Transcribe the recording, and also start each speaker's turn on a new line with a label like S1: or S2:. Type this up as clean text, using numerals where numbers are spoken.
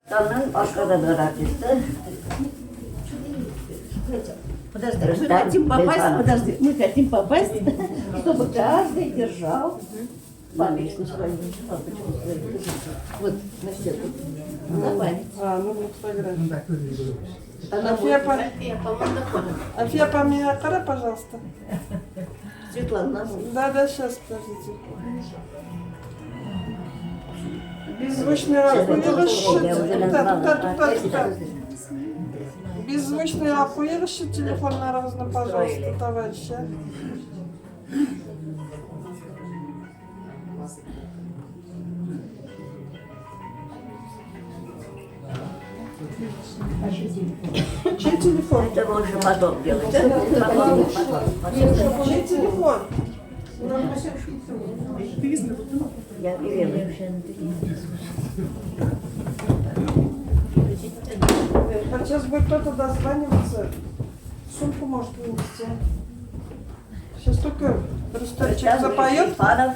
S1: Танын arkadadır artisti.
S2: Подожди, мы хотим попасть, подожди, мы хотим попасть, чтобы каждый держал памятку свою, папочку свою. Вот, на стенку. На память.
S3: Ну вот фотография.
S2: А
S3: Афия, поменяй, пожалуйста.
S2: Светлана,
S3: Да, сейчас, подождите. Беззвучный Беззвучный охуевший телефон наружно, пожалуйста, товарищи. Чей телефон?
S1: Это можно потом делать.
S3: Чей телефон?
S1: Я Елена.
S3: А сейчас будет кто-то дозваниваться. Сумку может вынести. Сейчас только Рустамчик запоет.
S1: Панов.